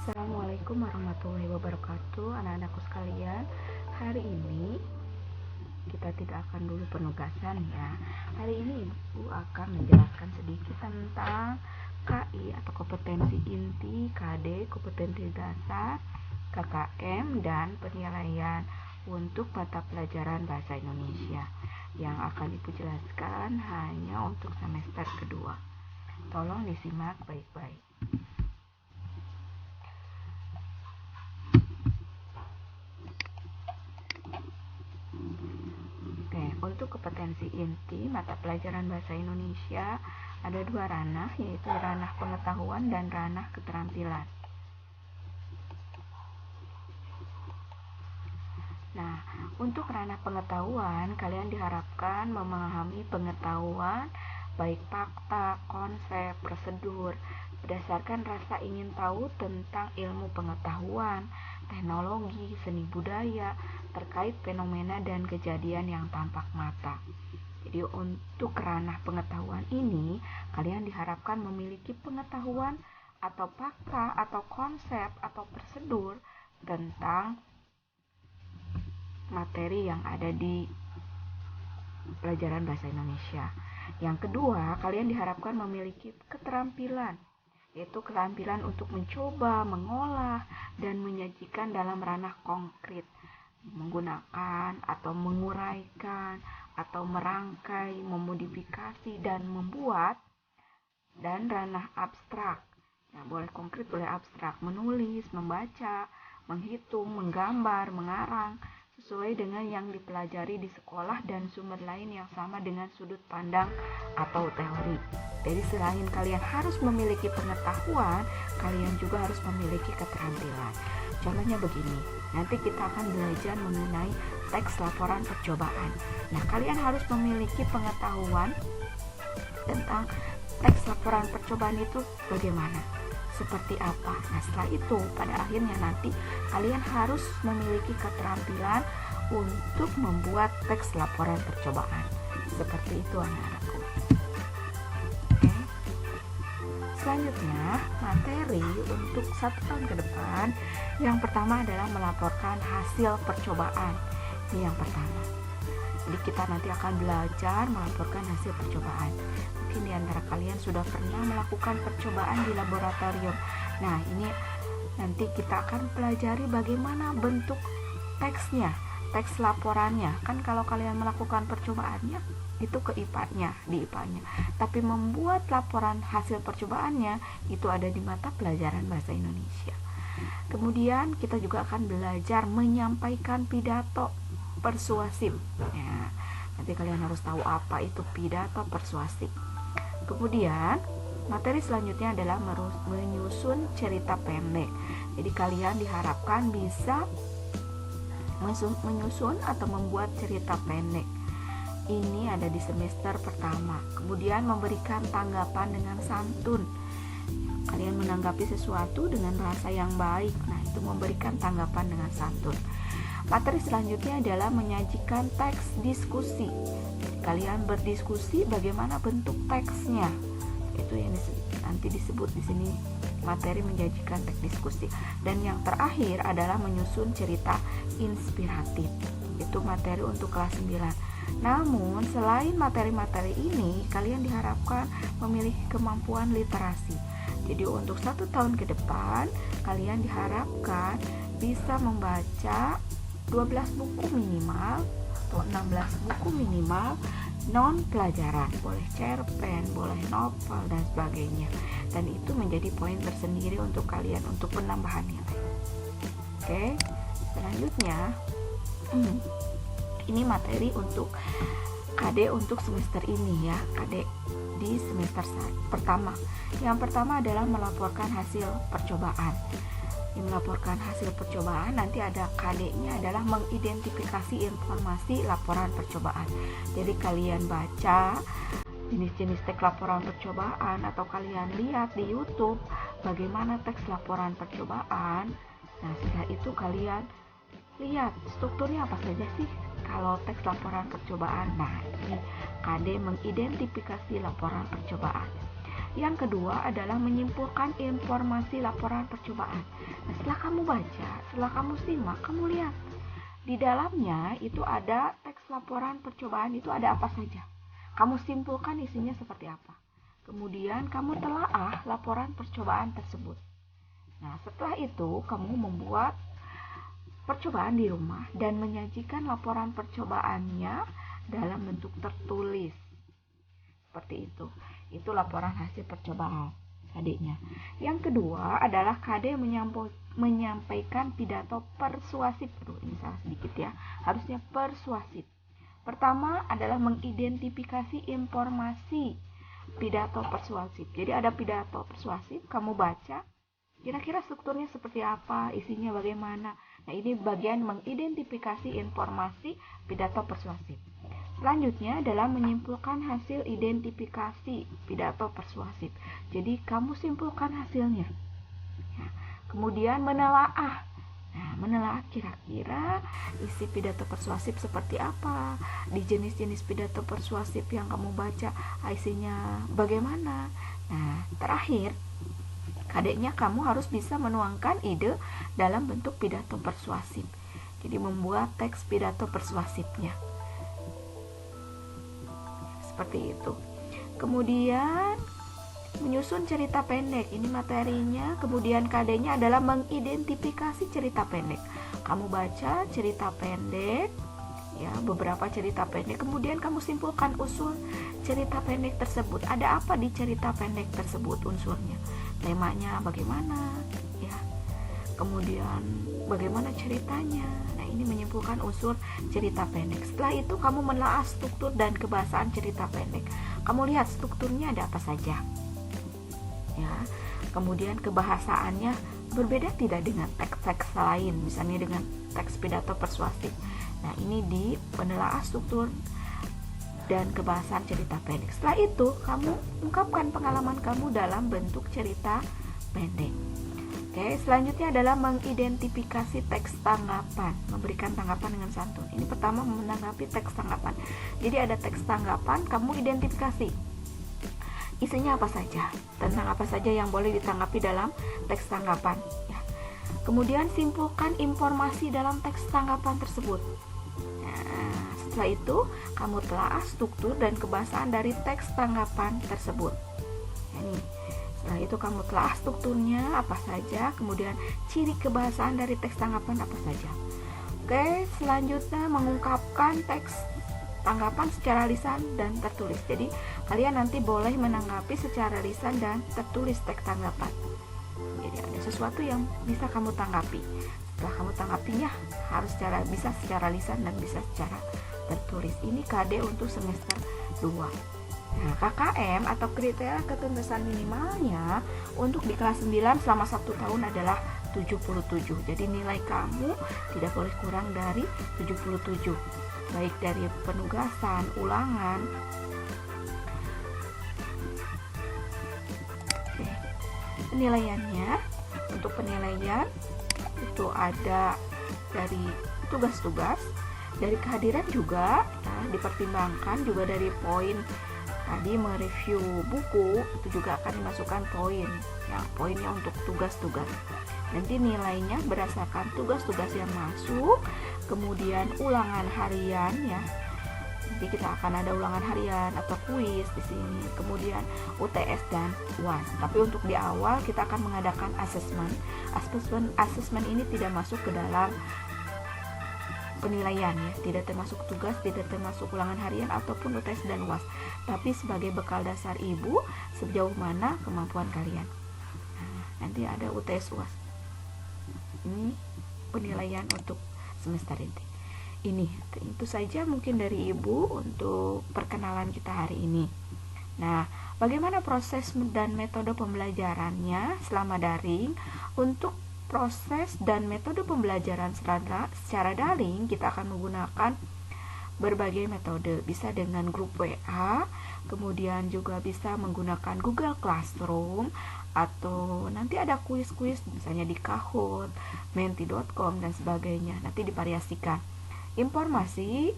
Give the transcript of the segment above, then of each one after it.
Assalamualaikum warahmatullahi wabarakatuh, anak-anakku sekalian. Hari ini kita tidak akan dulu penugasan ya. Hari ini Ibu akan menjelaskan sedikit tentang KI atau kompetensi inti, KD, kompetensi dasar, KKM, dan penilaian untuk mata pelajaran bahasa Indonesia yang akan Ibu jelaskan hanya untuk semester kedua. Tolong disimak baik-baik. Untuk kompetensi inti mata pelajaran bahasa Indonesia ada dua ranah, yaitu ranah pengetahuan dan ranah keterampilan. Nah, untuk ranah pengetahuan, kalian diharapkan memahami pengetahuan baik fakta, konsep, prosedur berdasarkan rasa ingin tahu tentang ilmu pengetahuan, teknologi, seni budaya terkait fenomena dan kejadian yang tampak mata. Jadi untuk ranah pengetahuan ini, kalian diharapkan memiliki pengetahuan atau fakta atau konsep atau prosedur tentang materi yang ada di pelajaran bahasa Indonesia. Yang kedua, kalian diharapkan memiliki keterampilan, yaitu keterampilan untuk mencoba, mengolah, dan menyajikan dalam ranah konkret, menggunakan atau menguraikan atau merangkai, memodifikasi, dan membuat, dan ranah abstrak. Ya, boleh konkret, boleh abstrak, menulis, membaca, menghitung, menggambar, mengarang, sesuai dengan yang dipelajari di sekolah dan sumber lain yang sama dengan sudut pandang atau teori. Jadi selain kalian harus memiliki pengetahuan, kalian juga harus memiliki keterampilan. Contohnya begini, nanti kita akan belajar mengenai teks laporan percobaan. Nah, kalian harus memiliki pengetahuan tentang teks laporan percobaan itu bagaimana, seperti apa. Nah, setelah itu pada akhirnya nanti kalian harus memiliki keterampilan untuk membuat teks laporan percobaan. Seperti itu anak-anakku. Oke. Selanjutnya, materi untuk 1 tahun ke depan, yang pertama adalah melaporkan hasil percobaan. Ini yang pertama. Jadi kita nanti akan belajar melaporkan hasil percobaan. Mungkin di antara kalian sudah pernah melakukan percobaan di laboratorium. Nah, ini nanti kita akan pelajari bagaimana bentuk teksnya, teks laporannya. Kan kalau kalian melakukan percobaannya itu ke IPA-nya, di IPA-nya. Tapi membuat laporan hasil percobaannya itu ada di mata pelajaran bahasa Indonesia. Kemudian kita juga akan belajar menyampaikan pidato persuasif. Ya, nanti kalian harus tahu apa itu pidato persuasif. Kemudian materi selanjutnya adalah menyusun cerita pendek. Jadi kalian diharapkan bisa menyusun atau membuat cerita pendek. Ini ada di semester pertama. Kemudian memberikan tanggapan dengan santun. Kalian menanggapi sesuatu dengan bahasa yang baik. Nah, itu memberikan tanggapan dengan santun. Materi selanjutnya adalah menyajikan teks diskusi. Kalian berdiskusi bagaimana bentuk teksnya. Itu yang nanti disebut di sini materi menyajikan teks diskusi. Dan yang terakhir adalah menyusun cerita inspiratif. Itu materi untuk kelas 9. Namun, selain materi-materi ini, kalian diharapkan memiliki kemampuan literasi. Jadi untuk 1 tahun ke depan, kalian diharapkan bisa membaca 12 buku minimal atau 16 buku minimal non pelajaran, boleh cerpen, boleh novel dan sebagainya. Dan itu menjadi poin tersendiri untuk kalian untuk penambahan nilai. Oke, selanjutnya ini materi untuk KD untuk semester ini ya, KD di semester pertama. Yang pertama adalah melaporkan hasil percobaan. Melaporkan hasil percobaan, nanti ada KD-nya adalah mengidentifikasi informasi laporan percobaan. Jadi kalian baca jenis-jenis teks laporan percobaan atau kalian lihat di YouTube bagaimana teks laporan percobaan. Nah, setelah itu kalian lihat strukturnya apa saja sih kalau teks laporan percobaan. Nah, ini KD mengidentifikasi laporan percobaan. Yang kedua adalah menyimpulkan informasi laporan percobaan. Nah, setelah kamu baca, setelah kamu simak, kamu lihat di dalamnya itu ada teks laporan percobaan, itu ada apa saja. Kamu simpulkan isinya seperti apa. Kemudian kamu telaah laporan percobaan tersebut. Nah, setelah itu kamu membuat percobaan di rumah dan menyajikan laporan percobaannya dalam bentuk tertulis. Seperti itu. Itu laporan hasil percobaan adiknya. Yang kedua adalah KD menyampaikan pidato persuasif. Ini salah sedikit ya. Harusnya persuasif. Pertama adalah mengidentifikasi informasi pidato persuasif. Jadi ada pidato persuasif, kamu baca, kira-kira strukturnya seperti apa, isinya bagaimana. Nah, ini bagian mengidentifikasi informasi pidato persuasif. Selanjutnya adalah menyimpulkan hasil identifikasi pidato persuasif. Jadi kamu simpulkan hasilnya. Ya. Kemudian menelaah. Nah, menelaah kira-kira isi pidato persuasif seperti apa, di jenis-jenis pidato persuasif yang kamu baca isinya bagaimana. Nah, terakhir kadeknya kamu harus bisa menuangkan ide dalam bentuk pidato persuasif. Jadi membuat teks pidato persuasifnya. Seperti itu. Kemudian menyusun cerita pendek. Ini materinya. Kemudian KD-nya adalah mengidentifikasi cerita pendek. Kamu baca cerita pendek, ya, beberapa cerita pendek. Kemudian kamu simpulkan unsur cerita pendek tersebut. Ada apa di cerita pendek tersebut unsurnya? Temanya bagaimana? Ya. Kemudian bagaimana ceritanya? Nah, ini menyimpulkan unsur cerita pendek. Setelah itu kamu menelaah struktur dan kebahasaan cerita pendek. Kamu lihat strukturnya ada apa saja. Ya. Kemudian kebahasaannya berbeda tidak dengan teks-teks lain, misalnya dengan teks pidato persuasif. Nah, ini di penelaah struktur dan kebahasaan cerita pendek. Setelah itu, kamu ungkapkan pengalaman kamu dalam bentuk cerita pendek. Oke, selanjutnya adalah mengidentifikasi teks tanggapan, memberikan tanggapan dengan santun. Ini pertama menanggapi teks tanggapan. Jadi ada teks tanggapan, kamu identifikasi isinya apa saja, tentang apa saja yang boleh ditanggapi dalam teks tanggapan. Ya. Kemudian simpulkan informasi dalam teks tanggapan tersebut. Nah, setelah itu kamu telaah struktur dan kebahasaan dari teks tanggapan tersebut. Ini. Setelah itu kamu telah strukturnya apa saja, kemudian ciri kebahasaan dari teks tanggapan apa saja. Oke, selanjutnya mengungkapkan teks tanggapan secara lisan dan tertulis. Jadi kalian nanti boleh menanggapi secara lisan dan tertulis teks tanggapan. Jadi ada sesuatu yang bisa kamu tanggapi. Setelah kamu tanggapinya harus bisa secara lisan dan bisa secara tertulis. Ini KD untuk semester 2. Nah, KKM atau kriteria ketuntasan minimalnya untuk di kelas 9 selama 1 tahun adalah 77. Jadi nilai kamu tidak boleh kurang dari 77. Baik dari penugasan, ulangan. Oke. Penilaiannya, untuk penilaian itu ada dari tugas-tugas, dari kehadiran juga, nah, dipertimbangkan juga dari poin. Tadi mereview buku itu juga akan dimasukkan poin, ya, poinnya untuk tugas-tugas. Nanti nilainya berdasarkan tugas-tugas yang masuk, kemudian ulangan harian, ya. Nanti kita akan ada ulangan harian atau kuis di sini, kemudian UTS dan UAS. Tapi untuk di awal kita akan mengadakan asesmen. Asesmen ini tidak masuk ke dalam penilaian, ya, tidak termasuk tugas, tidak termasuk ulangan harian ataupun UTS dan UAS, tapi sebagai bekal dasar ibu sejauh mana kemampuan kalian. Nah, nanti ada UTS UAS. Ini penilaian untuk semester ini. Itu saja mungkin dari ibu untuk perkenalan kita hari ini. Nah, bagaimana proses dan metode pembelajarannya selama daring? Untuk proses dan metode pembelajaran secara daring kita akan menggunakan berbagai metode. Bisa dengan grup WA, kemudian juga bisa menggunakan Google Classroom, atau nanti ada kuis-kuis misalnya di Kahoot, menti.com dan sebagainya. Nanti divariasikan. Informasi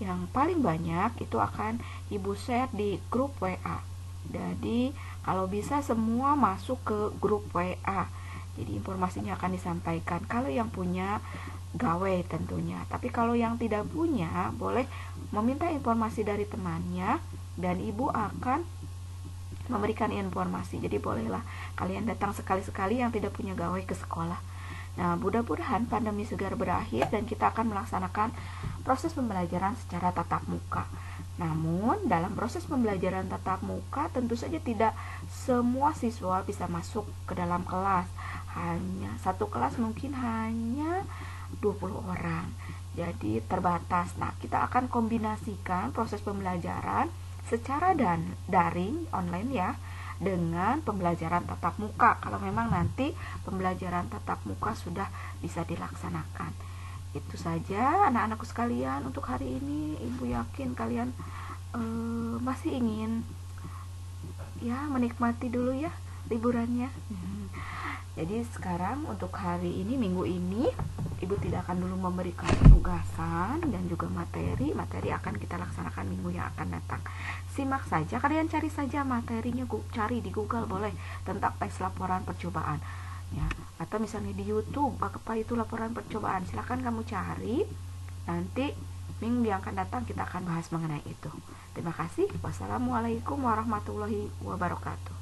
yang paling banyak itu akan ibu share di grup WA. Jadi kalau bisa semua masuk ke grup WA. Jadi informasinya akan disampaikan kalau yang punya gawe tentunya. Tapi kalau yang tidak punya, boleh meminta informasi dari temannya dan ibu akan memberikan informasi. Jadi bolehlah kalian datang sekali-sekali yang tidak punya gawe ke sekolah. Nah, mudah-mudahan pandemi segera berakhir dan kita akan melaksanakan proses pembelajaran secara tatap muka. Namun, dalam proses pembelajaran tatap muka tentu saja tidak semua siswa bisa masuk ke dalam kelas. Hanya satu kelas mungkin hanya 20 orang. Jadi terbatas. Nah, kita akan kombinasikan proses pembelajaran secara daring online ya dengan pembelajaran tatap muka kalau memang nanti pembelajaran tatap muka sudah bisa dilaksanakan. Itu saja anak-anakku sekalian untuk hari ini. Ibu yakin kalian masih ingin ya menikmati dulu ya liburannya. Jadi sekarang untuk hari ini, minggu ini, ibu tidak akan dulu memberikan tugasan dan juga materi akan kita laksanakan minggu yang akan datang. Simak saja, kalian cari saja materinya, cari di Google boleh tentang tes laporan percobaan ya, atau misalnya di YouTube apa itu laporan percobaan, silahkan kamu cari. Nanti minggu yang akan datang kita akan bahas mengenai itu. Terima kasih. Wassalamualaikum warahmatullahi wabarakatuh.